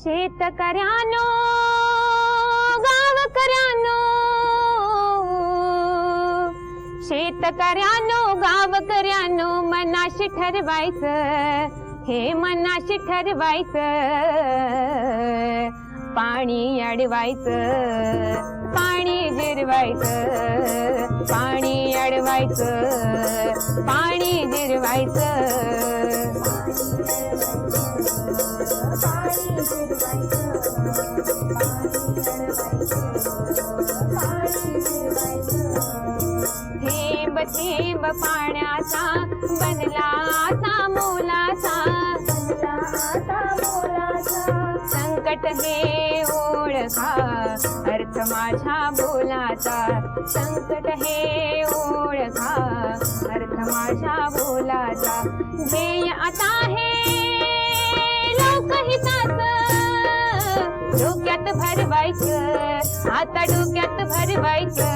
शेतकऱ्यानो गावकऱ्यानो, शेतकऱ्यानो गावकऱ्यानो, मनाशी ठरवायचं, हे मनाशी ठरवायचं, पाणी अडवायचं, पाणी जिरवायचं, पाणी अडवायचं, पाणी जिरवायचं। थेंब थेंब पाण्याचा बनला आता मोलाचा, संकट हे ओळखा अर्थ माझ्या बोलाचा, संकट हे ओळखा अर्थ माझ्या बोलाचा। ध्येय आता हे लोकहिताचं, डोक्यात भरवायचं, आता डोक्यात भरवायचं,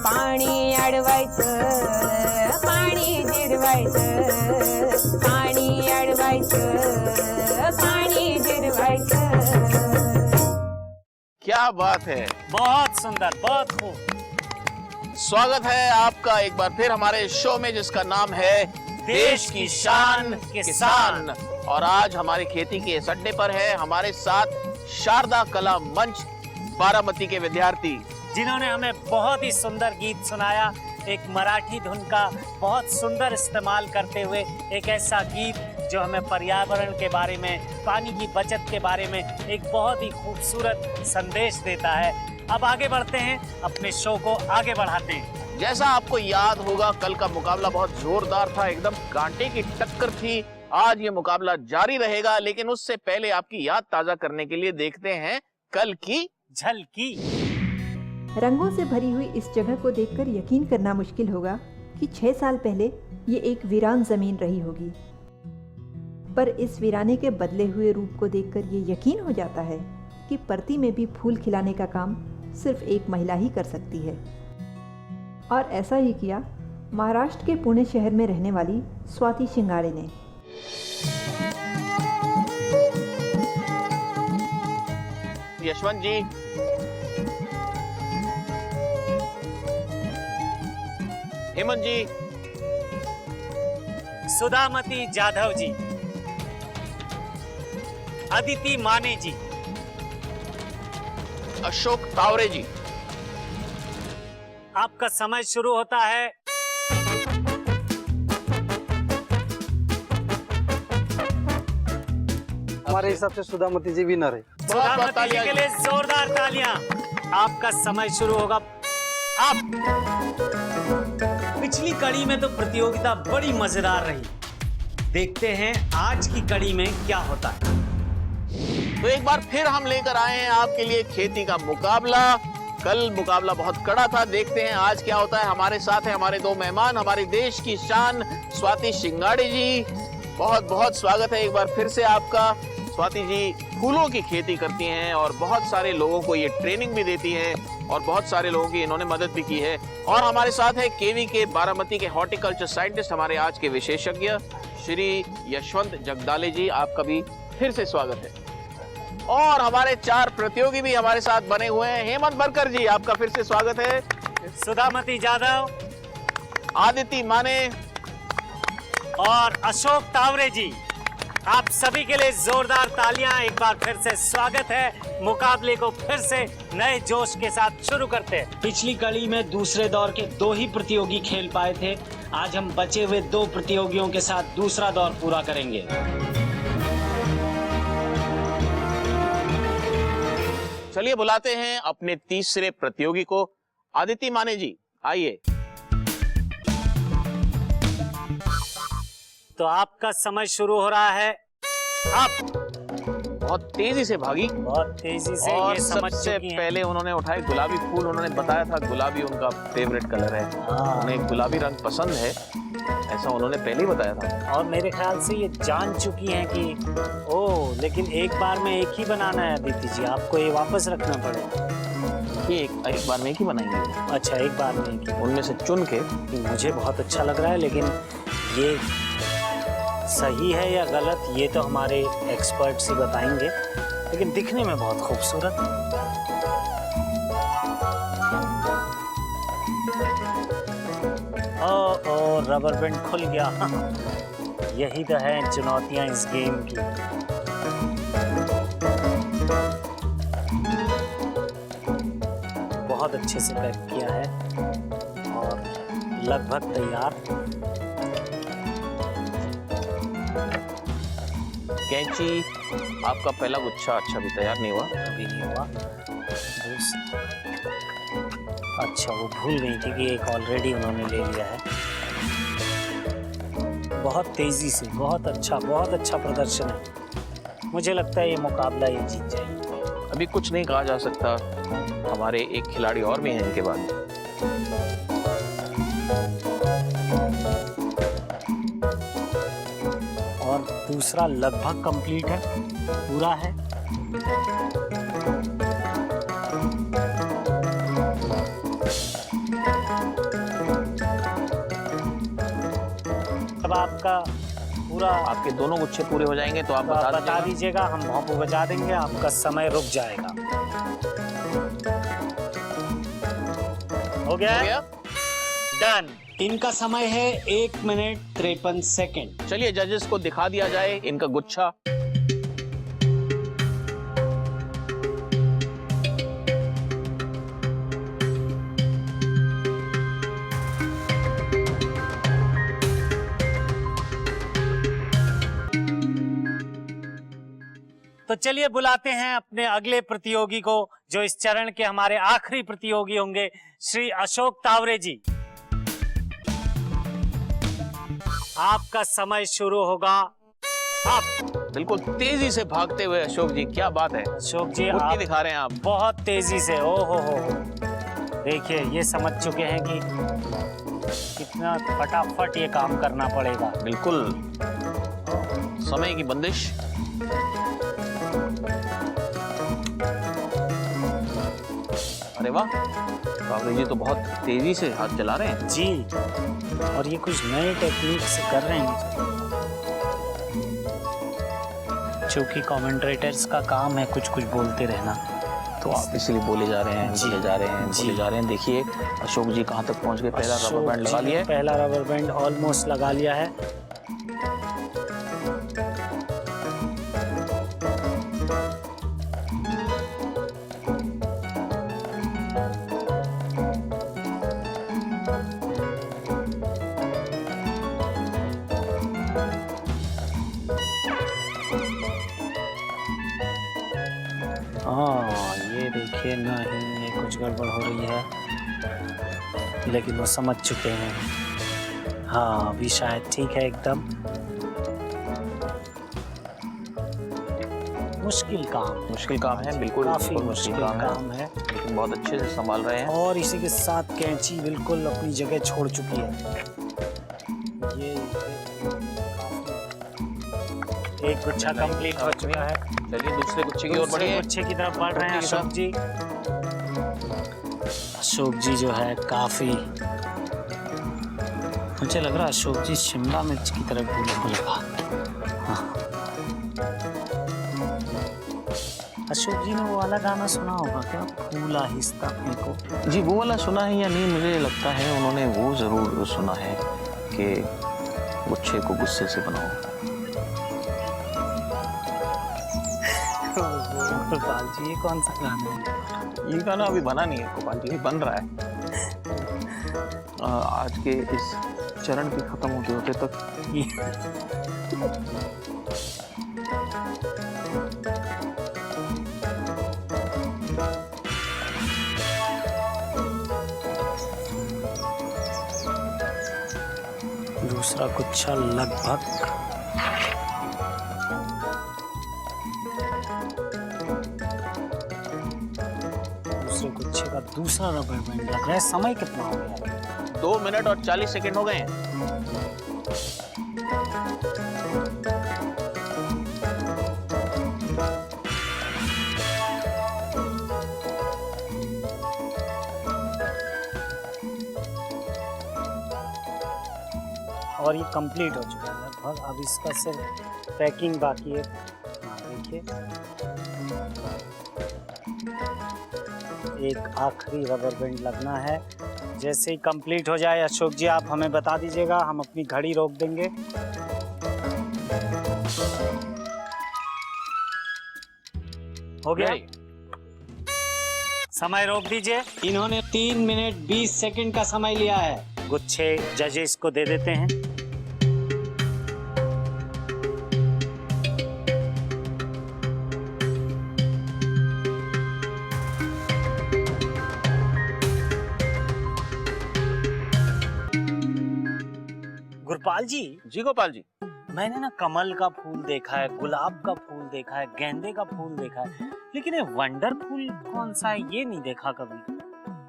पाणी अडवायचं, पाणी जिरवायचं, पाणी अडवायचं, पाणी जिरवायचं। क्या बात है, बहुत सुंदर, बहुत खूब। स्वागत है आपका एक बार फिर हमारे शो में जिसका नाम है देश की शान किसान। और आज हमारे खेती के इस अड्डे पर है हमारे साथ शारदा कला मंच बारामती के विद्यार्थी, जिन्होंने हमें बहुत ही सुंदर गीत सुनाया, एक मराठी धुन का बहुत सुंदर इस्तेमाल करते हुए एक ऐसा गीत जो हमें पर्यावरण के बारे में, पानी की बचत के बारे में एक बहुत ही खूबसूरत संदेश देता है। अब आगे बढ़ते हैं, अपने शो को आगे बढ़ाते हैं। जैसा आपको याद होगा कल का मुकाबला बहुत जोरदार था, एकदम कांटे की टक्कर थी। आज ये मुकाबला जारी रहेगा, लेकिन उससे पहले आपकी याद ताजा करने के लिए देखते हैं कल की झलकी। रंगों से भरी हुई इस जगह को देखकर यकीन करना मुश्किल होगा कि 6 साल पहले ये एक वीरान जमीन रही होगी, पर इस वीराने के बदले हुए रूप को देखकर ये यकीन हो जाता है कि परती में भी फूल खिलाने का काम सिर्फ एक महिला ही कर सकती है। और ऐसा ही किया महाराष्ट्र के पुणे शहर में रहने वाली स्वाति शिंगाड़े ने। यशवंत जी, हेमंत जी, सुधामती जाधव जी, अदिति माने जी, अशोक तावरे जी, आपका समय शुरू होता है। हमारे हिसाब से सुधामती जी विनर है। सुधामती जी के लिए जोरदार तालियां। आपका समय शुरू होगा अब। पिछली कड़ी में तो प्रतियोगिता बड़ी मजेदार रही, देखते हैं आज की कड़ी में क्या होता है। तो एक बार फिर हम लेकर आए हैं आपके लिए खेती का मुकाबला। कल मुकाबला बहुत कड़ा था, देखते हैं आज क्या होता है। हमारे साथ है हमारे दो मेहमान, हमारे देश की शान स्वाति शिंगाड़े जी। बहुत बहुत स्वागत है एक बार फिर से आपका। स्वाति जी फूलों की खेती करती हैं और बहुत सारे लोगों को ये ट्रेनिंग भी देती हैं और बहुत सारे लोगों की इन्होंने मदद भी की है। और हमारे साथ है केवी के बारामती के हॉर्टिकल्चर साइंटिस्ट, हमारे आज के विशेषज्ञ श्री यशवंत जगदाले जी, आपका भी फिर से स्वागत है। और हमारे 4 प्रतियोगी भी हमारे साथ बने हुए हैं। हेमंत बरकर जी, आपका फिर से स्वागत है। सुधामती जाधव, आदिति माने और अशोक तावरे जी, आप सभी के लिए जोरदार तालियां। एक बार फिर से स्वागत है। मुकाबले को फिर से नए जोश के साथ शुरू करते हैं। पिछली कड़ी में दूसरे दौर के 2 ही प्रतियोगी खेल पाए थे। आज हम बचे हुए 2 प्रतियोगियों के साथ दूसरा दौर पूरा करेंगे। चलिए बुलाते हैं अपने तीसरे प्रतियोगी को। आदिति माने जी, आइए। तो आपका समय शुरू हो रहा है अब। बहुत तेजी से भागी, बहुत तेजी से और ये समझ सबसे चुकी हैं। पहले उन्होंने उठाए गुलाबी फूल। उन्होंने बताया था गुलाबी उनका फेवरेट कलर है, उन्हें गुलाबी रंग पसंद है, ऐसा उन्होंने पहले ही बताया था। और मेरे ख्याल से ये जान चुकी हैं कि ओह, लेकिन एक बार में एक ही बनाना है अदिति जी, आपको ये वापस रखना पड़ेगा। ये एक बार में एक ही बनाएंगे। अच्छा, एक बार में एक ही। उनमें से चुन के। मुझे बहुत अच्छा लग रहा है, लेकिन ये सही है या गलत ये तो हमारे एक्सपर्ट्स ही बताएंगे, लेकिन दिखने में बहुत खूबसूरत। ओ रबर बैंड खुल गया। यही तो है चुनौतियां इस गेम की। बहुत अच्छे से पैक किया है और लगभग तैयार। कैंची, आपका पहला गुच्छा अच्छा भी तैयार नहीं हुआ। अभी नहीं हुआ। अच्छा, वो भूल गई थी कि एक ऑलरेडी उन्होंने ले लिया है। बहुत तेजी से, बहुत अच्छा प्रदर्शन है। मुझे लगता है ये मुकाबला ये जीत जाएगी। अभी कुछ नहीं कहा जा सकता, हमारे एक खिलाड़ी और भी हैं इनके बाद। और दूसरा लगभग कंप्लीट है, पूरा है। अब आपका पूरा, आपके दोनों गुच्छे पूरे हो जाएंगे तो आप बता दीजिएगा, हम भौंपू बजा देंगे, आपका समय रुक जाएगा। हो गया? डन। इनका समय है 1 मिनट 53 सेकेंड। चलिए जजेस को दिखा दिया जाए इनका गुच्छा। तो चलिए बुलाते हैं अपने अगले प्रतियोगी को, जो इस चरण के हमारे आखिरी प्रतियोगी होंगे, श्री अशोक तावरे जी। आपका समय शुरू होगा अब। बिल्कुल तेजी से भागते हुए अशोक जी, क्या बात है अशोक जी, आप आप दिखा रहे हैं आप। बहुत तेजी से, ओ हो। देखिए, ये समझ चुके हैं कि कितना फटाफट ये काम करना पड़ेगा। बिल्कुल समय की बंदिश। अरे वाह, तावरे जी तो बहुत तेजी से हाथ चला रहे हैं जी, और ये कुछ नए टेक्निक से कर रहे हैं। चूंकि कमेंटेटर्स का काम है कुछ कुछ बोलते रहना, तो आप इसलिए बोले जा रहे हैं, बोले जा रहे हैं। देखिए अशोक जी कहाँ तक पहुंच गए। पहला रबर बैंड लगा लिया है। पहला रबर बैंड ऑलमोस्ट लगा लिया है। ये देखिए, नहीं ये कुछ गड़बड़ हो रही है, लेकिन वो समझ चुके हैं। हाँ, अभी शायद ठीक है एकदम। मुश्किल काम है, बिल्कुल काफी मुश्किल काम है, लेकिन बहुत अच्छे से संभाल रहे हैं। और इसी के साथ कैंची बिल्कुल अपनी जगह छोड़ चुकी है। ये एक गुच्छा कंप्लीट हो चुका है। चलिए दूसरे गुच्छे की ओर बढ़िए। गुच्छे की तरफ बढ़ रहे हैं अशोक जी। अशोक जी जो है काफी, मुझे लग रहा है अशोक जी शिमला मिर्च की तरफ भूले लगा। हाँ। अशोक जी ने वो वाला गाना सुना होगा क्या, फूल आहिस्ता फेंको? जी वो वाला सुना है या नहीं, मुझे लगता है उन्होंने वो जरूर सुना है कि गुच्छे को गुस्से से बनाओ। गोपाल जी, ये कौन सा गाना है? ये गाना अभी बना नहीं है गोपाल जी, बन रहा है। आज के इस चरण के खत्म होते तक। दूसरा गुच्छा लगभग गुच्छे का दूसरा रबर बैंड लग रहा है। समय कितना हो गया है? 2 मिनट और 40 सेकंड हो गए हैं। और ये कंप्लीट हो चुका है। लगभग। अब इसका सिर्फ पैकिंग बाकी है। हाँ देखिए, एक आखिरी रबर बैंड लगना है। जैसे ही कंप्लीट हो जाए अशोक जी आप हमें बता दीजिएगा, हम अपनी घड़ी रोक देंगे। हो गया, समय रोक दीजिए। इन्होंने 3 मिनट 20 सेकंड का समय लिया है। गुच्छे जजेस को दे देते हैं। गुरपाल जी गोपाल जी, मैंने ना कमल का फूल देखा है, गुलाब का फूल देखा है, गेंदे का फूल देखा है, लेकिन ये वंडर फूल कौन सा है ये नहीं देखा कभी।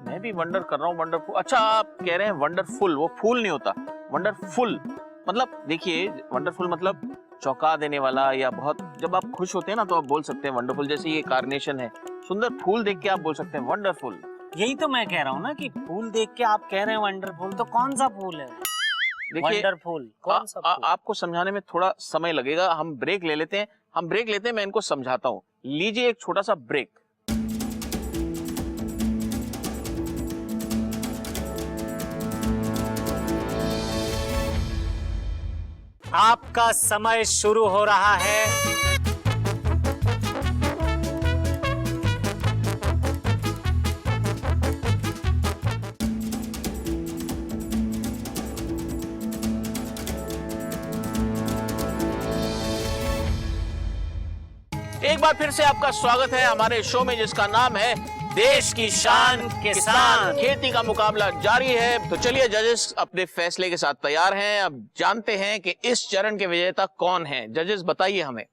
मैं भी वंडर कर रहा हूँ। वंडरफुल, अच्छा आप कह रहे हैं वंडरफुल, वो फूल नहीं होता, वंडरफुल मतलब देखिए, वंडरफुल मतलब चौंका देने वाला, या बहुत जब आप खुश होते हैं ना तो आप बोल सकते हैं वंडरफुल। जैसे ये कार्नेशन है, सुंदर फूल देख के आप बोल सकते हैं वंडरफुल। यही तो मैं कह रहा हूँ ना कि फूल देख के आप कह रहे हैं वंडरफुल, तो कौन सा फूल है? देखिए, वंडरफुल कौन सा फूल? आपको समझाने में थोड़ा समय लगेगा, हम ब्रेक ले लेते हैं, मैं इनको समझाता हूँ। लीजिए एक छोटा सा ब्रेक। आपका समय शुरू हो रहा है। एक बार फिर से आपका स्वागत है हमारे शो में, जिसका नाम है देश की शान किसान। खेती का मुकाबला जारी है। तो चलिए, जजेस अपने फैसले के साथ तैयार हैं। अब जानते हैं कि इस चरण के विजेता कौन हैं। जजेस बताइए हमें।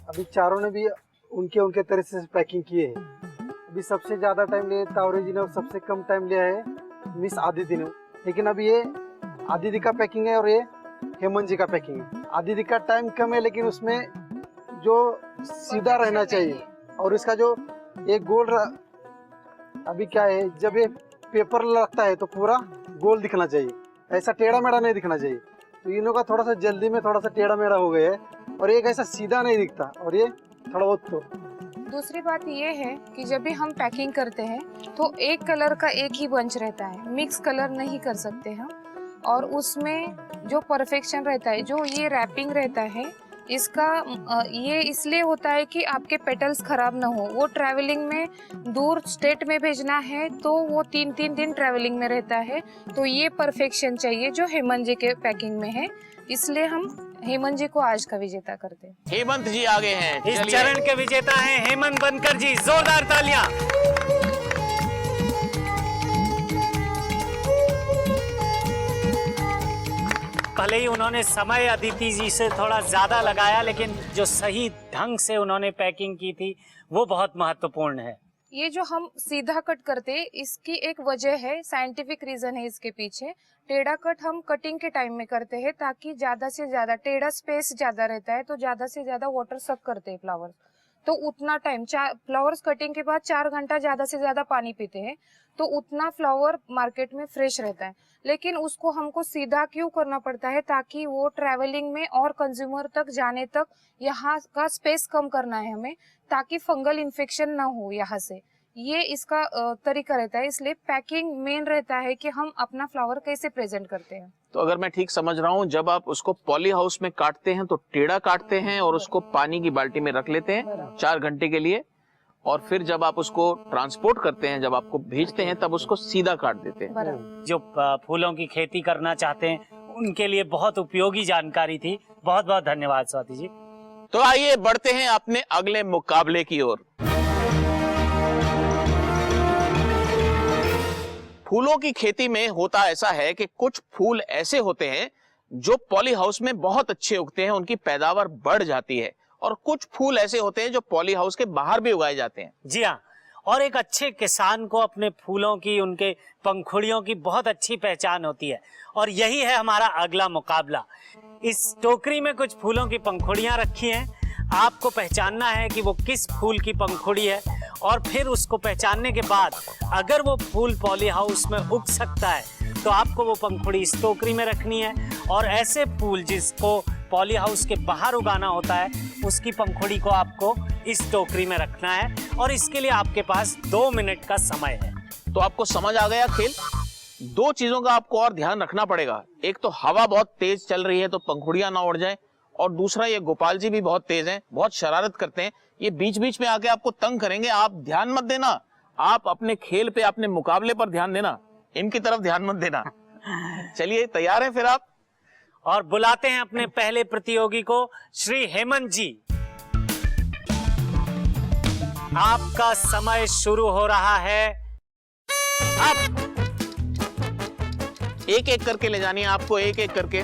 अभी चारों ने भी उनके तरह से पैकिंग किए है। अभी सबसे ज्यादा टाइम लिया तावरे जी ने और सबसे कम टाइम लिया है मिस आदिति ने। लेकिन अभी ये आदिति का पैकिंग है और ये हेमंत जी का पैकिंग है। आदिति का टाइम कम है, लेकिन उसमें जो सीधा रहना चाहिए और इसका जो एक गोल अभी क्या है, जब ये पेपर लगता है तो पूरा गोल दिखना चाहिए, ऐसा टेढ़ा मेढ़ा नहीं दिखना चाहिए। तो इन्हों का थोड़ा सा जल्दी में थोड़ा सा टेढ़ा मेढ़ा हो गया है और एक ऐसा सीधा नहीं दिखता, और ये थोड़ा बहुत तो। दूसरी बात ये है कि जब भी हम पैकिंग करते हैं तो एक कलर का एक ही बंच रहता है, मिक्स कलर नहीं कर सकते हम। और उसमें जो परफेक्शन रहता है, जो ये रैपिंग रहता है, इसका ये इसलिए होता है कि आपके पेटल्स खराब ना हो। वो ट्रैवलिंग में दूर स्टेट में भेजना है तो वो 3-3 दिन ट्रैवलिंग में रहता है। तो ये परफेक्शन चाहिए जो हेमंत जी के पैकिंग में है, इसलिए हम हेमंत जी को आज का विजेता करते हैं। हेमंत जी आगे हैं। इस चरण के विजेता हैं हेमंत बनकर जी, जोरदार तालियां। भले ही उन्होंने समय अदिति जी से थोड़ा ज्यादा लगाया, लेकिन जो सही ढंग से उन्होंने पैकिंग की थी वो बहुत महत्वपूर्ण है। ये जो हम सीधा कट करते हैं, इसकी एक वजह है, साइंटिफिक रीजन है इसके पीछे। टेढ़ा कट हम कटिंग के टाइम में करते हैं ताकि ज्यादा से ज्यादा, टेढ़ा स्पेस ज्यादा रहता है तो ज्यादा से ज्यादा वाटर सक करते हैं फ्लावर्स। तो उतना टाइम, फ्लावर्स कटिंग के बाद 4 घंटा ज्यादा से ज्यादा पानी पीते हैं, तो उतना फ्लावर मार्केट में फ्रेश रहता है। लेकिन उसको हमको सीधा क्यों करना पड़ता है? ताकि वो ट्रैवलिंग में और कंज्यूमर तक जाने तक यहाँ का स्पेस कम करना है हमें, ताकि फंगल इन्फेक्शन ना हो यहाँ से। ये इसका तरीका रहता है। इसलिए पैकिंग मेन रहता है कि हम अपना फ्लावर कैसे प्रेजेंट करते हैं। तो अगर मैं ठीक समझ रहा हूँ, जब आप उसको पॉली हाउस में काटते हैं तो टेढ़ा काटते हैं और उसको पानी की बाल्टी में रख लेते हैं 4 घंटे के लिए, और फिर जब आप उसको ट्रांसपोर्ट करते हैं, जब आपको भेजते हैं, तब उसको सीधा काट देते हैं। जो फूलों की खेती करना चाहते हैं उनके लिए बहुत उपयोगी जानकारी थी। बहुत बहुत धन्यवाद स्वाति जी। तो आइए बढ़ते हैं अपने अगले मुकाबले की ओर। फूलों की खेती में होता ऐसा है कि कुछ फूल ऐसे होते हैं जो पॉली हाउस में बहुत अच्छे उगते हैं, उनकी पैदावार बढ़ जाती है, और कुछ फूल ऐसे होते हैं जो पॉली हाउस के बाहर भी उगाए जाते हैं। जी हाँ, और एक अच्छे किसान को अपने फूलों की, उनके पंखुड़ियों की बहुत अच्छी पहचान होती है, और यही है हमारा अगला मुकाबला। इस टोकरी में कुछ फूलों की पंखुड़ियां रखी हैं। आपको पहचानना है कि वो किस फूल की पंखुड़ी है, और फिर उसको पहचानने के बाद अगर वो फूल पॉली हाउस में उग सकता है तो आपको वो पंखुड़ी इस टोकरी में रखनी है, और ऐसे फूल जिसको पॉली हाउस के बाहर उगाना होता है उसकी पंखुड़ी को आपको इस टोकरी में रखना है, और इसके लिए आपके पास 2 मिनट का समय है। तो आपको समझ आ गया खेल। 2 चीजों का आपको और ध्यान रखना पड़ेगा। एक तो हवा बहुत तेज चल रही है तो पंखुड़ियां ना उड़ जाएं, और दूसरा ये गोपाल जी भी बहुत तेज हैं, बहुत शरारत करते हैं, ये बीच बीच में आके आपको तंग करेंगे। आप ध्यान मत देना, आप अपने खेल पे, अपने मुकाबले पर ध्यान देना, इनकी तरफ ध्यान मत देना। चलिए तैयार हैं फिर आप? और बुलाते हैं अपने पहले प्रतियोगी को, श्री हेमंत जी। आपका समय शुरू हो रहा है अब। एक एक करके ले जानी है आपको, एक एक करके।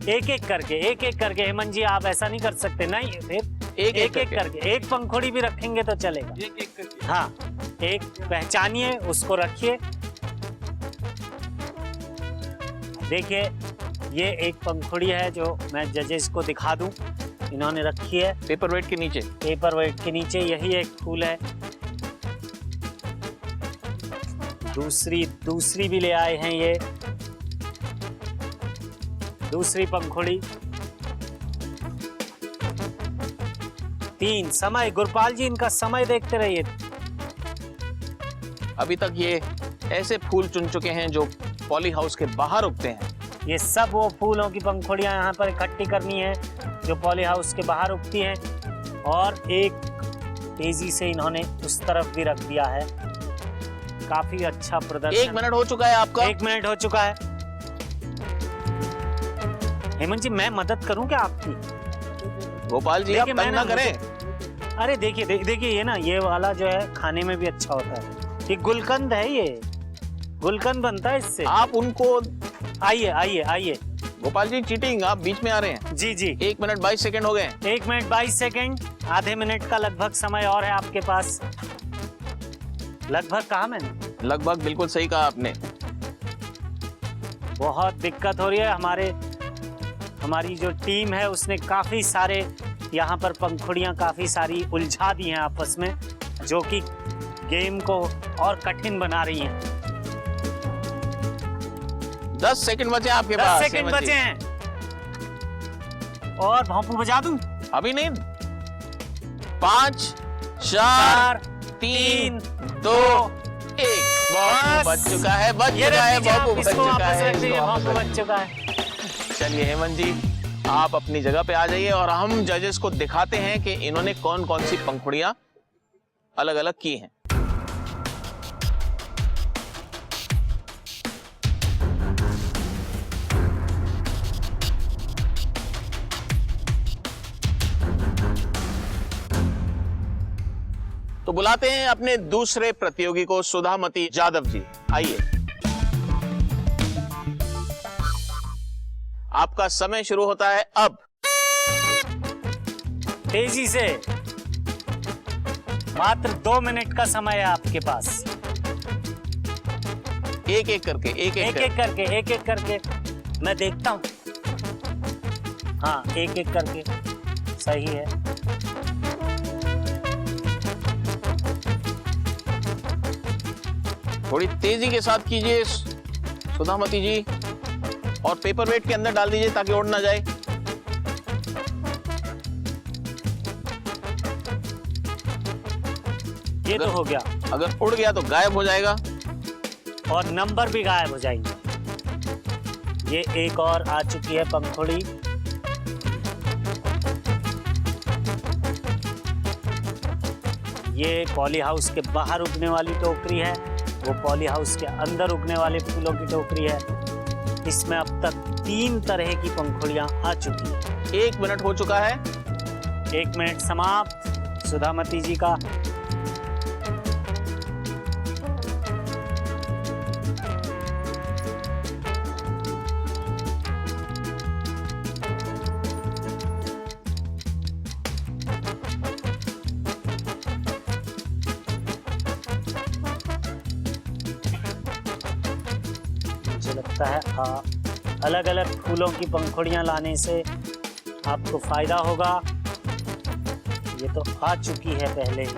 एक एक करके हेमंत जी, आप ऐसा नहीं कर सकते। नहीं, फिर एक करके एक पंखुड़ी भी रखेंगे तो चलेगा। एक एक करके। हाँ, एक पहचानिए, उसको रखिए। देखिए, ये एक पंखुड़ी है जो मैं जजेस को दिखा दूं, इन्होंने रखी है पेपर वेट के नीचे। पेपर वेट के नीचे। यही एक फूल है। दूसरी भी ले आए हैं, ये दूसरी पंखुड़ी। 3 समय। गुरपाल जी, इनका समय देखते रहिए। अभी तक ये ऐसे फूल चुन चुके हैं जो पॉली हाउस के बाहर उगते हैं। ये सब वो फूलों की पंखुड़ियां यहाँ पर इकट्ठी करनी है जो पॉली हाउस के बाहर उगती हैं, और एक तेजी से इन्होंने उस तरफ भी रख दिया है। काफी अच्छा प्रदर्शन। 1 मिनट हो चुका है आपका। 1 मिनट हो चुका है। हेमंत जी, मैं मदद करूं क्या आपकी? गोपाल जी, आप देखिए, तंग ना करें। अरे देखिए ये ना, ये वाला जो है खाने में भी अच्छा होता है। ये गुलकंद है, ये गुलकंद बनता है इससे। आप उनको आइए। गोपाल जी, चीटिंग, आप बीच में आ रहे हैं। जी 1 मिनट 22 सेकंड हो गए। 1 मिनट 22 सेकंड। आधे मिनट का लगभग समय और है आपके पास। लगभग कहा मैंने? लगभग बिल्कुल सही कहा आपने। बहुत दिक्कत हो रही है। हमारी जो टीम है उसने काफी सारे यहाँ पर पंखुड़ियां काफी सारी उलझा दी हैं आपस में, जो कि गेम को और कठिन बना रही हैं। 10 सेकंड बचे आपके 10 पास। सेकंड बचे हैं। और भोंपू बजा दूं? अभी नहीं। 5 4 3 2 1। बहुत बच चुका है, बच चुका है, बाबू बच चुका है, बाबू बच चुका है। चलिए हेमंत जी, आप अपनी जगह पे आ जाइए और हम जजेस को दिखाते हैं कि इन्होंने कौन कौन सी पंखुड़ियां अलग अलग की हैं। तो बुलाते हैं अपने दूसरे प्रतियोगी को, सुधामती जादव जी। आइए, आपका समय शुरू होता है अब। तेजी से, मात्र 2 मिनट का समय है आपके पास। एक एक करके मैं देखता हूं। हाँ, एक एक करके सही है। थोड़ी तेजी के साथ कीजिए सुधामती जी, और पेपर वेट के अंदर डाल दीजिए ताकि उड़ ना जाए। ये तो हो गया। अगर उड़ गया तो गायब हो जाएगा और नंबर भी गायब हो जाएंगे। ये एक और आ चुकी है पंखुड़ी। ये पॉली हाउस के बाहर उगने वाली टोकरी है, वो पॉली हाउस के अंदर उगने वाले फूलों की टोकरी है। इसमें अब तक 3 तरह की पंखुड़ियां आ चुकी हैं। 1 मिनट हो चुका है। 1 मिनट समाप्त सुधामती जी का। मुझे लगता है अलग अलग फूलों की पंखुड़ियां लाने से आपको फायदा होगा। ये तो आ चुकी है पहले ही।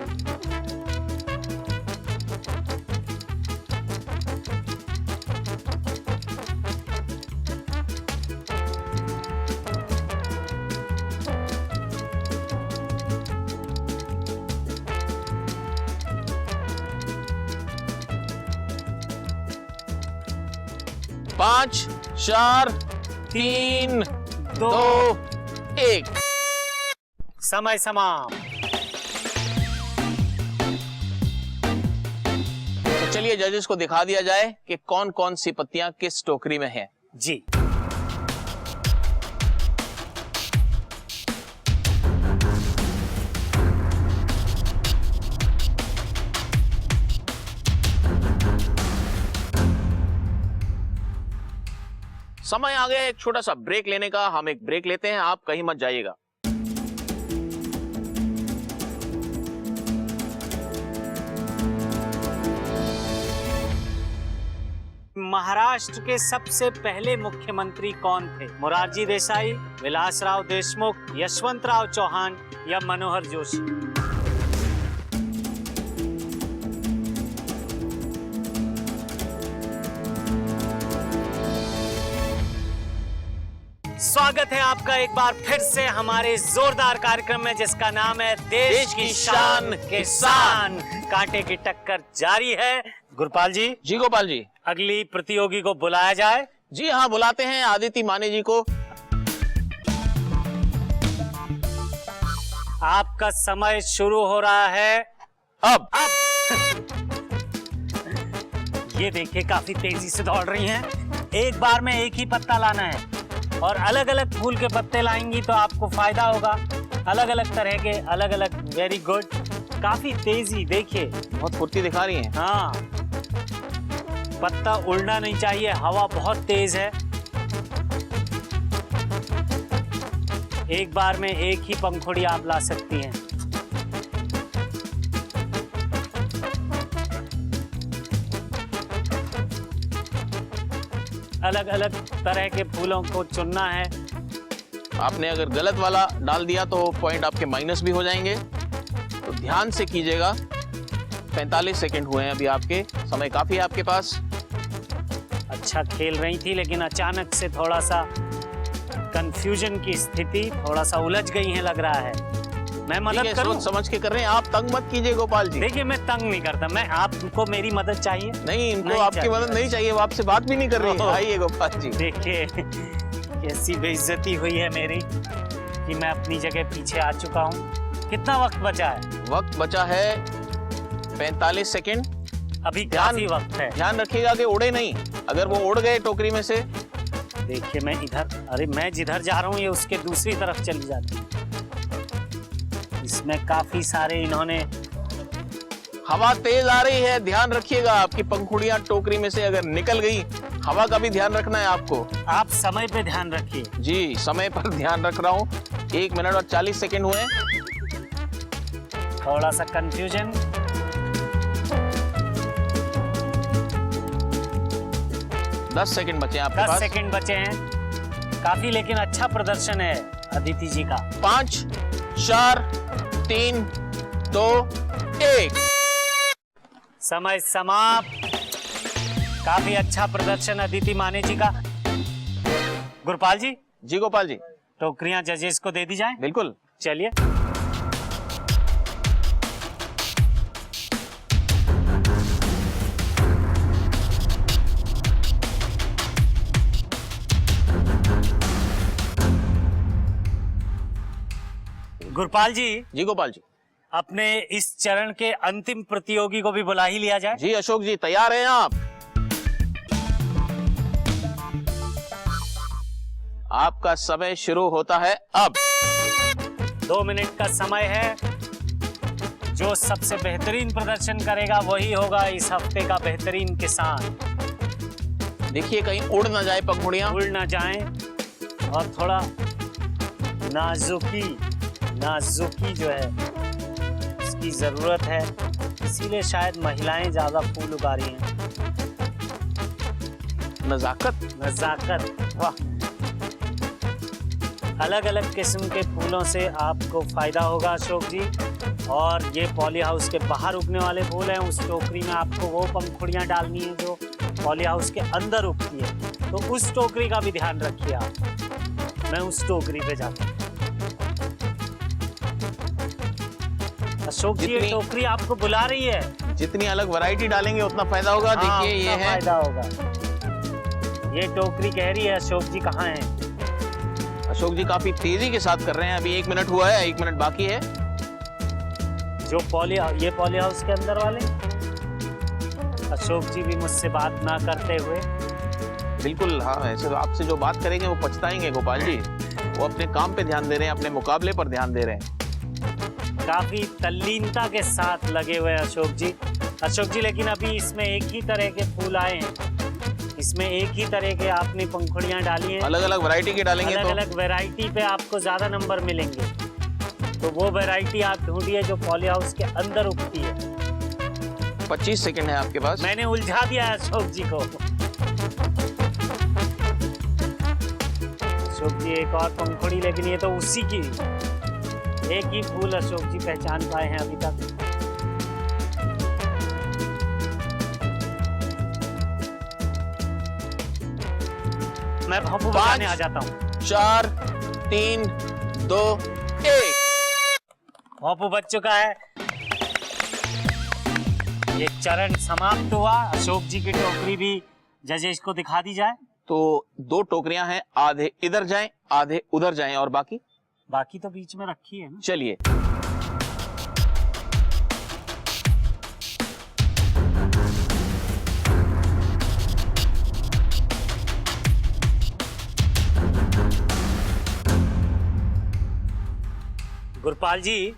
पांच, चार, तीन, दो, एक। समय समाप्त। तो चलिए जजेस को दिखा दिया जाए कि कौन कौन सी पत्तियां किस टोकरी में हैं। जी, समय आ गया एक छोटा सा ब्रेक लेने का। हम एक ब्रेक लेते हैं, आप कहीं मत जाइएगा। महाराष्ट्र के सबसे पहले मुख्यमंत्री कौन थे? मोरारजी देसाई, विलासराव देशमुख, यशवंतराव चौहान या मनोहर जोशी? स्वागत है आपका एक बार फिर से हमारे जोरदार कार्यक्रम में, जिसका नाम है देश की शान किसान। कांटे की टक्कर जारी है। गुरपाल जी। जी गोपाल जी। अगली प्रतियोगी को बुलाया जाए। जी हाँ, बुलाते हैं आदिति माने जी को। आपका समय शुरू हो रहा है अब। ये देखिए काफी तेजी से दौड़ रही हैं। एक बार में एक ही पत्ता लाना है और अलग अलग फूल के पत्ते लाएंगी तो आपको फायदा होगा। अलग अलग तरह के, अलग अलग। Very good. काफी तेजी, देखिए बहुत फुर्ती दिखा रही हैं। हाँ, पत्ता उड़ना नहीं चाहिए, हवा बहुत तेज है। एक बार में एक ही पंखुड़ी आप ला सकती हैं। अलग अलग तरह के फूलों को चुनना है। आपने अगर गलत वाला डाल दिया तो पॉइंट आपके माइनस भी हो जाएंगे, तो ध्यान से कीजिएगा। 45 सेकंड हुए हैं अभी आपके, समय काफी है आपके पास। अच्छा खेल रही थी, लेकिन अचानक से थोड़ा सा कंफ्यूजन की स्थिति, थोड़ा सा उलझ गई है लग रहा है। मैं मदद करूं? सोच समझ के कर रहे हैं आप, तंग मत कीजिए गोपाल जी। देखिए मैं तंग नहीं करता, मैं आपको मेरी मदद चाहिए। नहीं, इनको नहीं आपकी चाहिए। मदद नहीं चाहिए, वो आपसे बात भी नहीं कर रही है। आइए गोपाल जी। देखिए कैसी बेइज्जती हुई है मेरी कि मैं अपनी जगह पीछे आ चुका हूँ। कितना वक्त बचा है? वक्त बचा है 45 सेकंड। अभी काफी वक्त है। ध्यान रखिएगा कि उड़े नहीं, अगर वो उड़ गए टोकरी में से। देखिए मैं इधर, अरे मैं जिधर जा रहा हूँ ये उसके दूसरी तरफ चली जाती है। इसमें काफी सारे इन्होंने। हवा तेज आ रही है, ध्यान रखिएगा। आपकी पंखुड़ियां टोकरी में से अगर निकल गई, हवा का भी ध्यान रखना है आपको। आप समय पे ध्यान रखिए। जी, समय पर ध्यान रख रहा हूँ। 1 मिनट और 40 सेकंड हुए। थोड़ा सा कंफ्यूजन। 10 सेकंड बचे हैं आपके 10 पास। सेकंड बचे हैं। काफी लेकिन अच्छा प्रदर्शन है अदिति जी का। 5, 4, 3, 2, 1। समय समाप्त। काफी अच्छा प्रदर्शन अदिति माने जी का। गुरपाल जी, जी गोपाल जी। टोकरियां जजेस को दे दी जाए। बिल्कुल। चलिए। गुरपाल जी। जी गोपाल जी। अपने इस चरण के अंतिम प्रतियोगी को भी बुला ही लिया जाए। जी अशोक जी, तैयार हैं आप? आपका समय शुरू होता है अब। 2 मिनट का समय है। जो सबसे बेहतरीन प्रदर्शन करेगा वही होगा इस हफ्ते का बेहतरीन किसान। देखिए कहीं उड़ ना जाए पंखुड़ियां। उड़ ना जाए और थोड़ा नाजुकी जो है उसकी जरूरत है, इसीलिए शायद महिलाएं ज्यादा फूल उगा रही हैं। नजाकत। नजाकत, वाह। अलग अलग किस्म के फूलों से आपको फायदा होगा अशोक जी। और ये पॉली हाउस के बाहर उगने वाले फूल हैं। उस टोकरी में आपको वो पंखुड़ियाँ डालनी है जो पॉली हाउस के अंदर उगती है, तो उस टोकरी का भी ध्यान रखिए आप। मैं उस टोकरी पे जाता हूँ। अशोक जी, ये टोकरी आपको बुला रही है। जितनी अलग वैरायटी डालेंगे उतना फायदा होगा। हाँ, देखिए ये उतना है, फायदा होगा। ये टोकरी कह रही है अशोक जी कहाँ है। अशोक जी काफी तेजी के साथ कर रहे हैं। अभी 1 मिनट हुआ है, 1 मिनट बाकी है। जो ये पॉली हाउस के अंदर वाले अशोक जी भी मुझसे बात ना करते हुए। बिल्कुल, हाँ, ऐसे तो आपसे जो बात करेंगे वो पछताएंगे गोपाल जी। वो अपने काम पे ध्यान दे रहे हैं, अपने मुकाबले पर ध्यान दे रहे हैं। काफी तल्लीनता के साथ लगे हुए हैं अशोक जी। अशोक जी, लेकिन अभी इसमें एक ही तरह के फूल आए हैं। इसमें एक ही तरह के आपने पंखुड़ियाँ डाली हैं। अलग अलग वैरायटी के डालेंगे अलग तो अलग वैरायटी पे आपको ज्यादा नंबर मिलेंगे। तो वो वैरायटी आप ढूंढिए जो पॉली हाउस के अंदर उगती है। 25 सेकंड है आपके पास। मैंने उलझा दिया है अशोक जी को। अशोक जी, एक और पंखुड़ी, लेकिन ये तो उसी की एक ही फूल अशोक जी पहचान पाए हैं अभी तक। मैं भोंपू बजाने आ जाता हूँ। 4, 3, 2, 1। भोंपू बज चुका है। ये चरण समाप्त हुआ। अशोक जी की टोकरी भी जजेस को दिखा दी जाए। तो 2 टोकरियां हैं, आधे इधर जाएं, आधे उधर जाएं, और बाकी तो बीच में रखी है ना। चलिए। गुरपाल जी।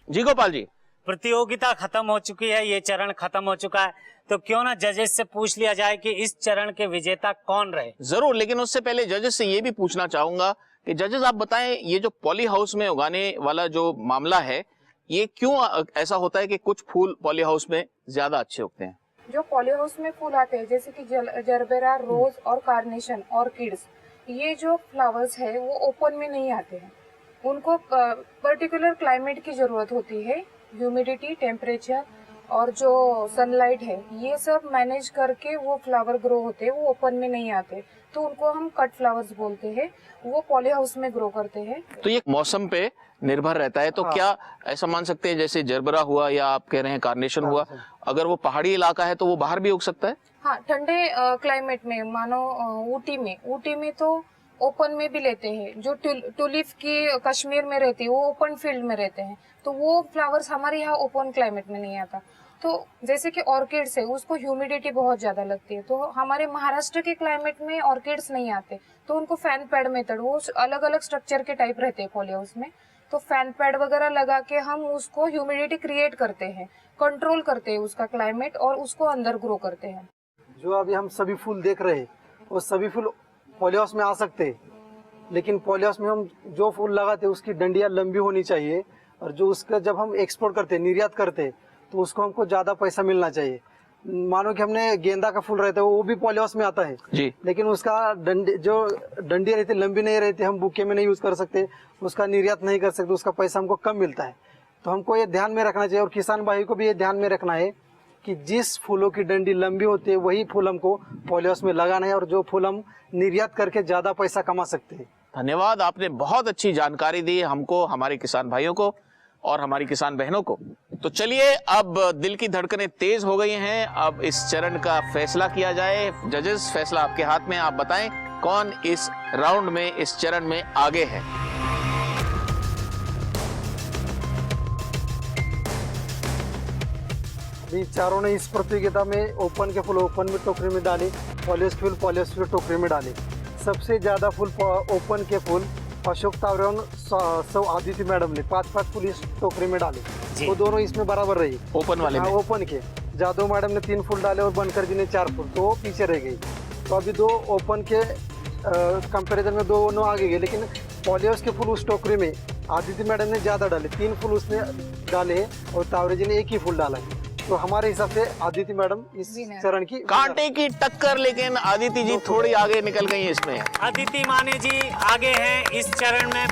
जी गोपाल जी। प्रतियोगिता खत्म हो चुकी है, ये चरण खत्म हो चुका है, तो क्यों ना जजेस से पूछ लिया जाए कि इस चरण के विजेता कौन रहे। जरूर, लेकिन उससे पहले जजेस से ये भी पूछना चाहूंगा कि जजेस आप बताएं, ये जो पॉली हाउस में उगाने वाला जो मामला है, ये क्यों ऐसा होता है कि कुछ फूल पॉली हाउस में ज्यादा अच्छे उगते हैं? जो पॉली हाउस में फूल आते हैं जैसे कि जरबेरा, रोज और कार्नेशन, ऑर्किड्स, ये जो फ्लावर्स है वो ओपन में नहीं आते हैं। उनको पर्टिकुलर क्लाइमेट की जरूरत होती है। ह्यूमिडिटी, टेम्परेचर और जो सनलाइट है, ये सब मैनेज करके वो फ्लावर ग्रो होते हैं। वो ओपन में नहीं आते, तो उनको हम कट फ्लावर्स बोलते हैं। वो पॉली हाउस में ग्रो करते हैं। तो ये मौसम पे निर्भर रहता है। तो हाँ। क्या ऐसा मान सकते हैं जैसे जरबरा हुआ या आप कह रहे हैं कार्नेशन हुआ, अगर वो पहाड़ी इलाका है तो वो बाहर भी उग सकता है? हाँ, ठंडे क्लाइमेट में, मानो ऊटी में तो ओपन में भी लेते हैं। जो टुलिप की कश्मीर में रहती है वो ओपन फील्ड में रहते हैं, तो वो फ्लावर्स हमारे यहाँ ओपन क्लाइमेट में नहीं आता। तो जैसे कि ऑर्किड्स है, उसको ह्यूमिडिटी बहुत ज्यादा लगती है, तो हमारे महाराष्ट्र के क्लाइमेट में ऑर्किड्स नहीं आते, तो उनको फैन पैड मेथड, वो अलग अलग स्ट्रक्चर के टाइप रहते हैं पॉली हाउस में, तो फैन पैड वगैरह लगा के हम उसको ह्यूमिडिटी क्रिएट करते हैं, कंट्रोल करते हैं उसका क्लाइमेट और उसको अंदर ग्रो करते हैं। जो अभी हम सभी फूल देख रहे हैं वो सभी फूल पॉली हाउस में आ सकते हैं, लेकिन पॉली हाउस में हम जो फूल लगाते हैं उसकी डंडियां लंबी होनी चाहिए, और जो उसका जब हम एक्सपोर्ट करते हैं, निर्यात करते हैं, तो उसको हमको ज्यादा पैसा मिलना चाहिए। मानो कि हमने गेंदा का फूल रहता है वो भी पॉली हाउस में आता है जी, लेकिन उसका जो डंडी रहती है लंबी नहीं रहती, हम बुके में नहीं यूज कर सकते, उसका निर्यात नहीं कर सकते, उसका पैसा हमको कम मिलता है। तो हमको ये ध्यान में रखना चाहिए और किसान भाई को भी ये ध्यान में रखना है कि जिस फूलों की डंडी लंबी होती है वही फूल हमको पॉली हाउस में लगाना है, और जो फूल हम निर्यात करके ज्यादा पैसा कमा सकते हैं। धन्यवाद, आपने बहुत अच्छी जानकारी दी हमको, हमारे किसान भाइयों को और हमारी किसान बहनों को। तो चलिए, अब दिल की धड़कनें तेज हो गई हैं, अब इस चरण का फैसला किया जाए। जजेस, फैसला आपके हाथ में, आप बताएं कौन इस राउंड में, इस चरण में आगे है। अभी चारों ने इस प्रतियोगिता में ओपन के फूल ओपन में टोकरी में डाले, पॉलिश फूल पॉलिश टोकरी में डाले। सबसे ज्यादा फूल ओपन के फूल अशोक तावरे और सौ आदित्य मैडम ने 5-5 फूल इस टोकरी में डाले, वो दोनों इसमें बराबर रही। ओपन वाले में ओपन के जादव मैडम ने 3 फूल डाले और बनकर जी ने 4 फूल, तो वो पीछे रह गई। तो अभी 2 ओपन के कंपैरिजन में दोनों आगे गए, लेकिन पॉलियस के फूल उस टोकरी में आदित्य मैडम ने ज्यादा डाले, 3 फूल उसने डाले और तावरे जी ने 1 ही फूल डाला है। तो हमारे हिसाब से आदिति मैडम इस Winner। चरण की कांटे की टक्कर, लेकिन आदिति जी थोड़ी आगे निकल गई हैं इसमें। अदिति माने जी आगे हैं इस चरण में।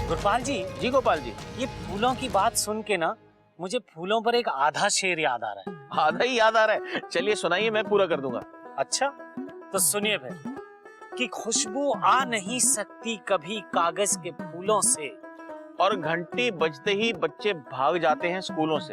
गुरपाल जी, जी गोपाल जी, ये फूलों की बात सुन के ना मुझे फूलों पर एक आधा शेर याद आ रहा है। आधा ही याद आ रहा है। चलिए सुनाइए, मैं पूरा कर दूंगा। अच्छा तो सुनिए फिर कि खुशबू आ नहीं सकती कभी कागज के फूलों से, और घंटी बजते ही बच्चे भाग जाते हैं स्कूलों से।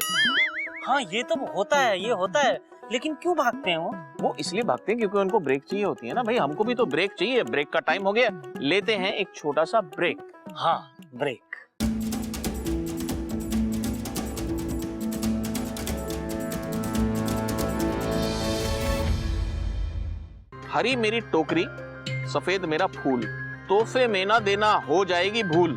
हाँ ये तो होता है, ये होता है, लेकिन क्यों भागते हैं वो इसलिए भागते हैं क्योंकि उनको ब्रेक चाहिए होती है ना भाई, हमको भी तो ब्रेक चाहिए। ब्रेक का टाइम हो गया, लेते हैं एक छोटा सा ब्रेक। हाँ ब्रेक। हरी मेरी टोकरी, सफेद मेरा फूल, तोहफे में ना देना हो जाएगी भूल।